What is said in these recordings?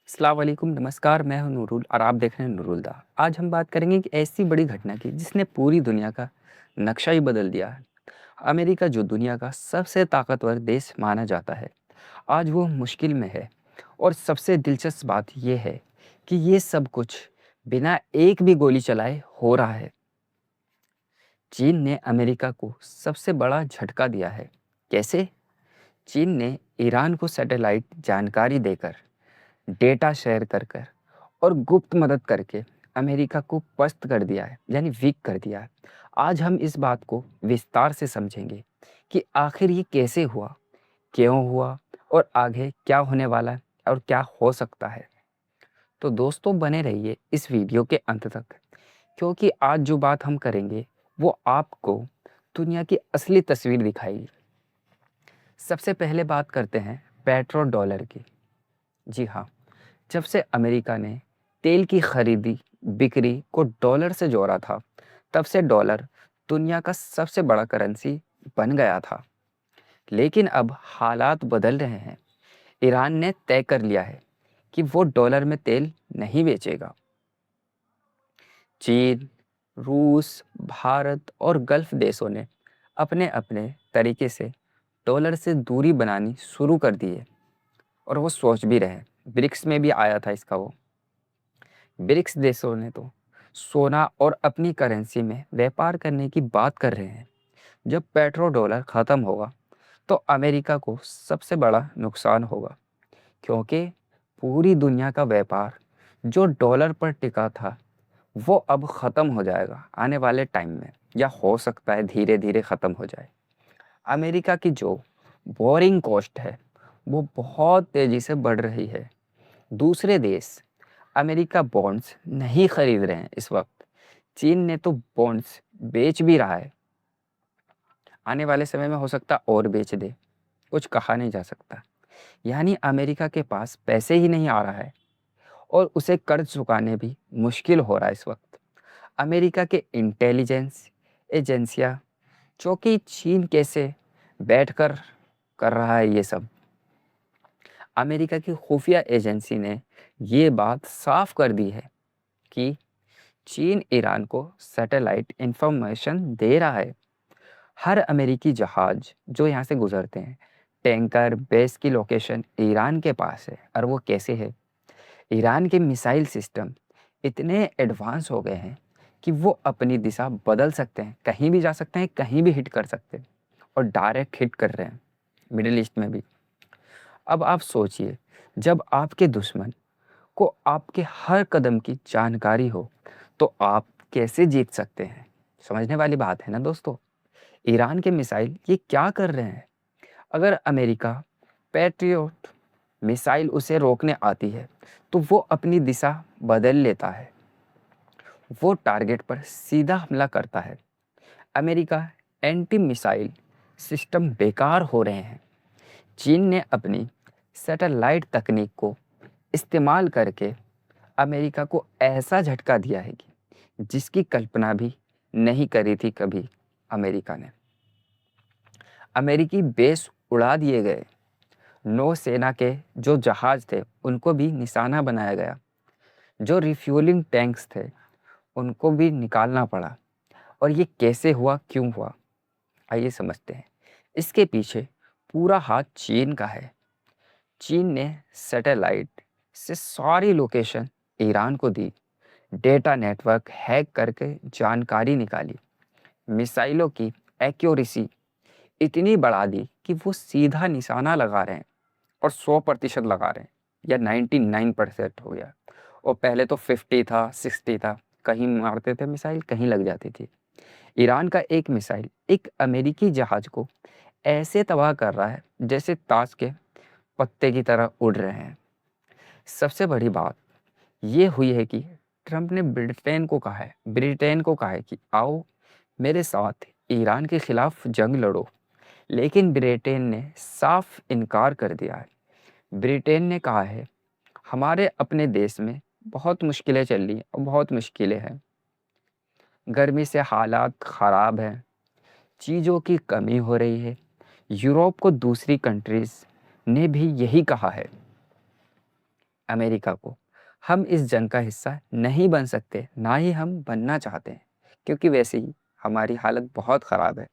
अस्सलाम वालेकुम, नमस्कार। मैं हूं नूरुल और आप देख रहे हैं नूरुल दा। आज हम बात करेंगे एक ऐसी बड़ी घटना की जिसने पूरी दुनिया का नक्शा ही बदल दिया है। अमेरिका जो दुनिया का सबसे ताकतवर देश माना जाता है, आज वो मुश्किल में है। और सबसे दिलचस्प बात ये है कि ये सब कुछ बिना एक भी गोली चलाए हो रहा है। चीन ने अमेरिका को सबसे बड़ा झटका दिया है। कैसे? चीन ने ईरान को सैटेलाइट जानकारी देकर, डेटा शेयर कर कर और गुप्त मदद करके अमेरिका को पस्त कर दिया है, यानी वीक कर दिया है। आज हम इस बात को विस्तार से समझेंगे कि आखिर ये कैसे हुआ, क्यों हुआ और आगे क्या होने वाला है और क्या हो सकता है। तो दोस्तों, बने रहिए इस वीडियो के अंत तक, क्योंकि आज जो बात हम करेंगे वो आपको दुनिया की असली तस्वीर दिखाएगी। सबसे पहले बात करते हैं पेट्रो डॉलर की। जी हाँ, जब से अमेरिका ने तेल की खरीदी बिक्री को डॉलर से जोड़ा था, तब से डॉलर दुनिया का सबसे बड़ा करेंसी बन गया था। लेकिन अब हालात बदल रहे हैं। ईरान ने तय कर लिया है कि वो डॉलर में तेल नहीं बेचेगा। चीन, रूस, भारत और गल्फ देशों ने अपने अपने तरीके से डॉलर से दूरी बनानी शुरू कर दी है, और वो सोच भी रहे हैं। ब्रिक्स में भी आया था इसका वो। ब्रिक्स देशों ने तो सोना और अपनी करेंसी में व्यापार करने की बात कर रहे हैं। जब पेट्रो डॉलर खत्म होगा तो अमेरिका को सबसे बड़ा नुकसान होगा, क्योंकि पूरी दुनिया का व्यापार जो डॉलर पर टिका था वो अब ख़त्म हो जाएगा आने वाले टाइम में, या हो सकता है धीरे धीरे ख़त्म हो जाए। अमेरिका की जो बोरिंग कॉस्ट है वो बहुत तेज़ी से बढ़ रही है। दूसरे देश अमेरिका बॉन्ड्स नहीं खरीद रहे हैं इस वक्त। चीन ने तो बॉन्ड्स बेच भी रहा है। आने वाले समय में हो सकता और बेच दे, कुछ कहा नहीं जा सकता। यानी अमेरिका के पास पैसे ही नहीं आ रहा है और उसे कर्ज चुकाने भी मुश्किल हो रहा है इस वक्त। अमेरिका के इंटेलिजेंस एजेंसियां, जो कि चीन कैसे बैठकर कर रहा है ये सब, अमेरिका की खुफिया एजेंसी ने ये बात साफ कर दी है कि चीन ईरान को सैटेलाइट इंफॉर्मेशन दे रहा है। हर अमेरिकी जहाज जो यहाँ से गुजरते हैं, टैंकर, बेस की लोकेशन ईरान के पास है। और वो कैसे है? ईरान के मिसाइल सिस्टम इतने एडवांस हो गए हैं कि वो अपनी दिशा बदल सकते हैं, कहीं भी जा सकते हैं, कहीं भी हिट कर सकते हैं, और डायरेक्ट हिट कर रहे हैं मिडिल ईस्ट में भी। अब आप सोचिए, जब आपके दुश्मन को आपके हर कदम की जानकारी हो तो आप कैसे जीत सकते हैं? समझने वाली बात है ना दोस्तों। ईरान के मिसाइल ये क्या कर रहे हैं? अगर अमेरिका पैट्रियोट मिसाइल उसे रोकने आती है तो वो अपनी दिशा बदल लेता है, वो टारगेट पर सीधा हमला करता है। अमेरिका एंटी मिसाइल सिस्टम बेकार हो रहे हैं। चीन ने अपनी सैटेलाइट तकनीक को इस्तेमाल करके अमेरिका को ऐसा झटका दिया है कि जिसकी कल्पना भी नहीं करी थी कभी अमेरिका ने। अमेरिकी बेस उड़ा दिए गए, नौसेना के जो जहाज थे उनको भी निशाना बनाया गया, जो रिफ्यूलिंग टैंक्स थे उनको भी निकालना पड़ा। और ये कैसे हुआ, क्यों हुआ? आइए समझते हैं। इसके पीछे पूरा हाथ चीन का है। चीन ने सैटेलाइट से सारी लोकेशन ईरान को दी, डेटा नेटवर्क हैक करके जानकारी निकाली, मिसाइलों की एक्यूरेसी इतनी बढ़ा दी कि वो सीधा निशाना लगा रहे हैं, और 100% लगा रहे हैं, या 99% हो गया। और पहले तो 50 था, 60 था, कहीं मारते थे मिसाइल, कहीं लग जाती थी। ईरान का एक मिसाइल एक अमेरिकी जहाज को ऐसे तबाह कर रहा है जैसे ताश के पत्ते की तरह उड़ रहे हैं। सबसे बड़ी बात ये हुई है कि ट्रंप ने ब्रिटेन को कहा है कि आओ मेरे साथ ईरान के खिलाफ जंग लड़ो। लेकिन ब्रिटेन ने साफ इनकार कर दिया है। ब्रिटेन ने कहा है हमारे अपने देश में बहुत मुश्किलें चल रही हैं और बहुत मुश्किलें हैं, गर्मी से हालात ख़राब हैं, चीज़ों की कमी हो रही है। यूरोप को दूसरी कंट्रीज़ ने भी यही कहा है। अमेरिका को। हम इस जंग का हिस्सा नहीं बन सकते, ना ही हम बनना चाहते हैं, क्योंकि वैसे ही हमारी हालत बहुत ख़राब है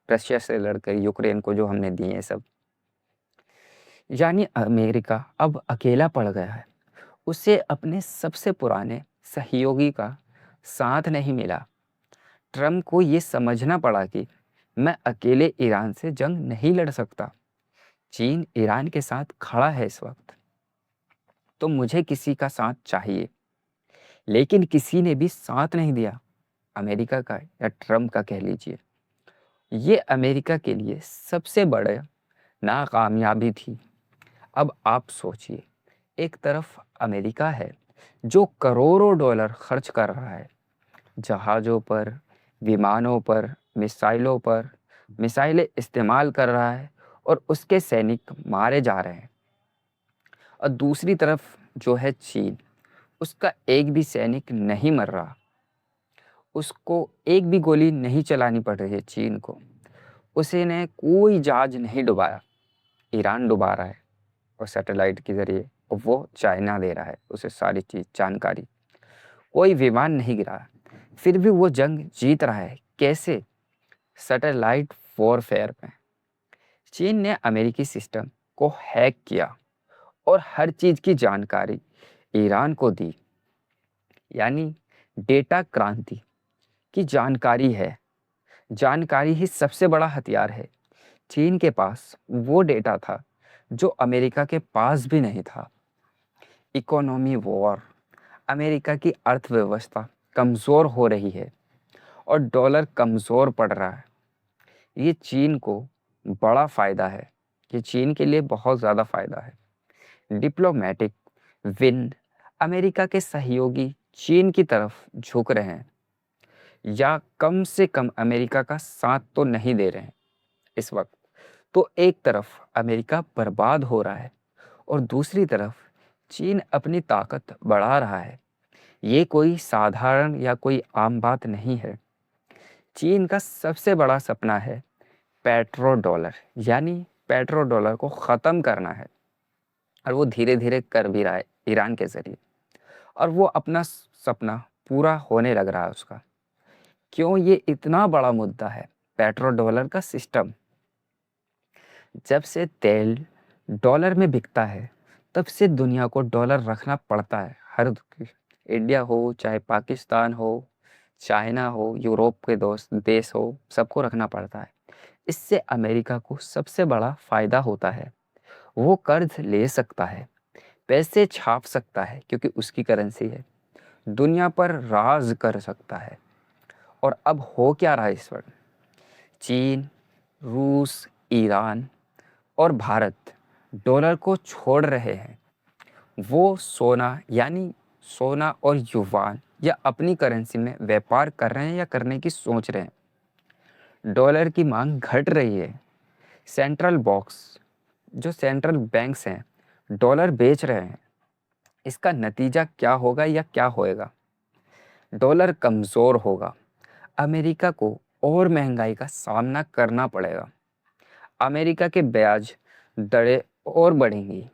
रशिया से लड़कर यूक्रेन को जो हमने दिए हैं सब। यानी अमेरिका अब अकेला पड़ गया है। उसे अपने सबसे पुराने सहयोगी का साथ नहीं मिला। ट्रम्प को ये समझना पड़ा कि मैं अकेले ईरान से जंग नहीं लड़ सकता। चीन ईरान के साथ खड़ा है इस वक्त, तो मुझे किसी का साथ चाहिए। लेकिन किसी ने भी साथ नहीं दिया, अमेरिका का या ट्रम्प का कह लीजिए। ये अमेरिका के लिए सबसे बड़ा नाकामयाबी थी। अब आप सोचिए, एक तरफ अमेरिका है जो करोड़ों डॉलर खर्च कर रहा है जहाज़ों पर, विमानों पर, मिसाइलें इस्तेमाल कर रहा है और उसके सैनिक मारे जा रहे हैं। और दूसरी तरफ जो है चीन, उसका एक भी सैनिक नहीं मर रहा, उसको एक भी गोली नहीं चलानी पड़ रही है चीन को। उसे ने कोई जहाज नहीं डुबाया, ईरान डुबा रहा है और सैटेलाइट के ज़रिए, और वो चाइना दे रहा है उसे सारी चीज़ जानकारी। कोई विमान नहीं गिरा, फिर भी वो जंग जीत रहा है। कैसे? सैटेलाइट वॉरफेयर में। चीन ने अमेरिकी सिस्टम को हैक किया और हर चीज़ की जानकारी ईरान को दी। यानी डेटा क्रांति की जानकारी है। जानकारी ही सबसे बड़ा हथियार है। चीन के पास वो डेटा था जो अमेरिका के पास भी नहीं था। Economy war. अमेरिका की अर्थव्यवस्था कमज़ोर हो रही है और डॉलर कमज़ोर पड़ रहा है। ये चीन को बड़ा फ़ायदा है, ये चीन के लिए बहुत ज़्यादा फ़ायदा है। Diplomatic win. अमेरिका के सहयोगी चीन की तरफ झुक रहे हैं, या कम से कम अमेरिका का साथ तो नहीं दे रहे हैं इस वक्त। तो एक तरफ अमेरिका बर्बाद हो रहा है और दूसरी तरफ चीन अपनी ताकत बढ़ा रहा है। ये कोई साधारण या कोई आम बात नहीं है। चीन का सबसे बड़ा सपना है पेट्रो डॉलर, यानी पेट्रो डॉलर को ख़त्म करना है, और वो धीरे धीरे कर भी रहा है ईरान के ज़रिए। और वो अपना सपना पूरा होने लग रहा है उसका। क्यों ये इतना बड़ा मुद्दा है पेट्रो डॉलर का सिस्टम? जब से तेल डॉलर में बिकता है, तब से दुनिया को डॉलर रखना पड़ता है। हर इंडिया हो, चाहे पाकिस्तान हो, चाइना हो, यूरोप के दोस्त देश हो, सबको रखना पड़ता है। इससे अमेरिका को सबसे बड़ा फ़ायदा होता है। वो कर्ज ले सकता है, पैसे छाप सकता है क्योंकि उसकी करेंसी है, दुनिया पर राज कर सकता है। और अब हो क्या रहा है इस वक्त? चीन, रूस, ईरान और भारत डॉलर को छोड़ रहे हैं। वो सोना, यानी सोना और युवान या अपनी करेंसी में व्यापार कर रहे हैं या करने की सोच रहे हैं। डॉलर की मांग घट रही है। सेंट्रल बॉक्स, जो सेंट्रल बैंक्स हैं, डॉलर बेच रहे हैं। इसका नतीजा क्या होगा या क्या होएगा? डॉलर कमज़ोर होगा। अमेरिका को और महंगाई का सामना करना पड़ेगा। अमेरिका के ब्याज दरें और बढ़ेंगी।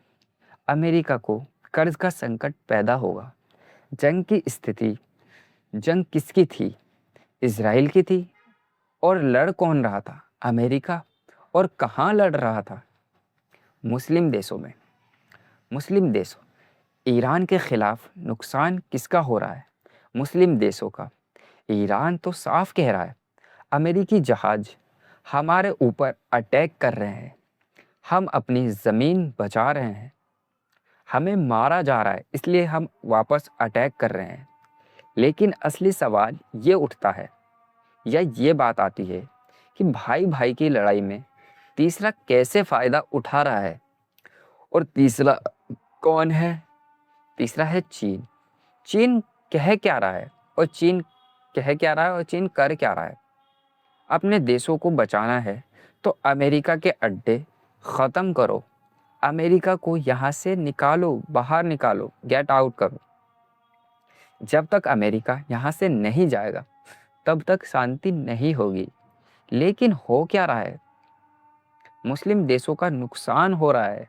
अमेरिका को कर्ज का संकट पैदा होगा। जंग की स्थिति, जंग किसकी थी? इजराइल की थी। और लड़ कौन रहा था? अमेरिका। और कहाँ लड़ रहा था? मुस्लिम देशों में। मुस्लिम देशों, ईरान के खिलाफ नुकसान किसका हो रहा है? मुस्लिम देशों का। ईरान तो साफ कह रहा है, अमेरिकी जहाज हमारे ऊपर अटैक कर रहे हैं, हम अपनी ज़मीन बचा रहे हैं, हमें मारा जा रहा है, इसलिए हम वापस अटैक कर रहे हैं। लेकिन असली सवाल ये उठता है, या ये बात आती है कि भाई भाई की लड़ाई में तीसरा कैसे फ़ायदा उठा रहा है? और तीसरा कौन है? तीसरा है चीन। चीन कह क्या रहा है और चीन कह क्या रहा है और चीन कर क्या रहा है? अपने देशों को बचाना है तो अमेरिका के अड्डे ख़त्म करो, अमेरिका को यहाँ से निकालो, बाहर निकालो, गेट आउट करो। जब तक अमेरिका यहाँ से नहीं जाएगा, तब तक शांति नहीं होगी। लेकिन हो क्या रहा है? मुस्लिम देशों का नुकसान हो रहा है।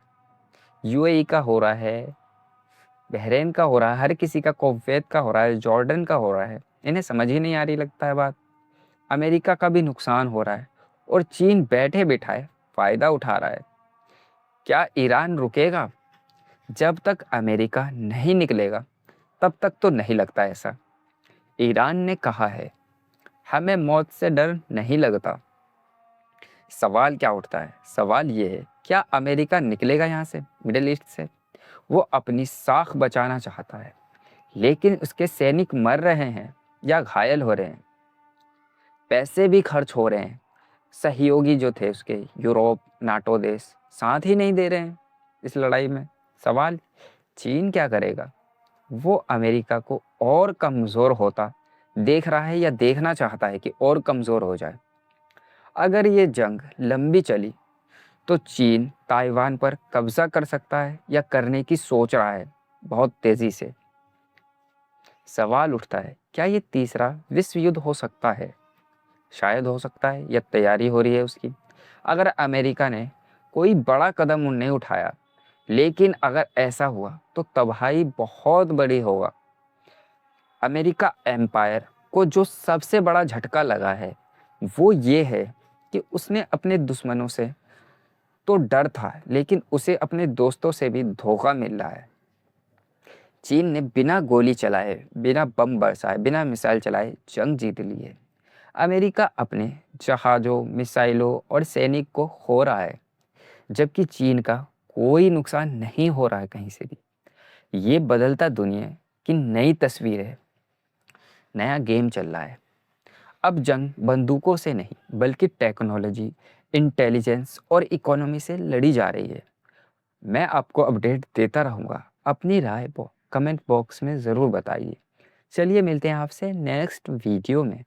यूएई का हो रहा है, बहरीन का हो रहा है, हर किसी का, कुवैत का हो रहा है, जॉर्डन का हो रहा है। इन्हें समझ ही नहीं आ रही लगता है बात। अमेरिका का भी नुकसान हो रहा है और चीन बैठे बिठाए फ़ायदा उठा रहा है। क्या ईरान रुकेगा? जब तक अमेरिका नहीं निकलेगा तब तक तो नहीं लगता ऐसा। ईरान ने कहा है, हमें मौत से डर नहीं लगता। सवाल क्या उठता है? सवाल ये है, क्या अमेरिका निकलेगा यहाँ से, मिडिल ईस्ट से? वो अपनी साख बचाना चाहता है, लेकिन उसके सैनिक मर रहे हैं या घायल हो रहे हैं। पैसे भी खर्च हो रहे हैं। सहयोगी जो थे उसके, यूरोप, नाटो देश, साथ ही नहीं दे रहे हैं इस लड़ाई में। सवाल, चीन क्या करेगा? वो अमेरिका को और कमज़ोर होता देख रहा है या देखना चाहता है कि और कमज़ोर हो जाए। अगर ये जंग लंबी चली तो चीन ताइवान पर कब्जा कर सकता है या करने की सोच रहा है बहुत तेज़ी से। सवाल उठता है, क्या ये तीसरा विश्व युद्ध हो सकता है? शायद हो सकता है, या तैयारी हो रही है उसकी। अगर अमेरिका ने कोई बड़ा कदम नहीं उठाया, लेकिन अगर ऐसा हुआ तो तबाही बहुत बड़ी होगा। अमेरिका एम्पायर को जो सबसे बड़ा झटका लगा है वो ये है कि उसने अपने दुश्मनों से तो डर था, लेकिन उसे अपने दोस्तों से भी धोखा मिल रहा है। चीन ने बिना गोली चलाए, बिना बम बरसाए, बिना मिसाइल चलाए जंग जीत ली है। अमेरिका अपने जहाज़ों, मिसाइलों और सैनिक को खो रहा है, जबकि चीन का कोई नुकसान नहीं हो रहा है कहीं से भी। ये बदलता दुनिया की नई तस्वीर है, नया गेम चल रहा है। अब जंग बंदूकों से नहीं, बल्कि टेक्नोलॉजी, इंटेलिजेंस और इकोनॉमी से लड़ी जा रही है। मैं आपको अपडेट देता रहूँगा। अपनी राय कमेंट बॉक्स में ज़रूर बताइए। चलिए मिलते हैं आपसे नेक्स्ट वीडियो में।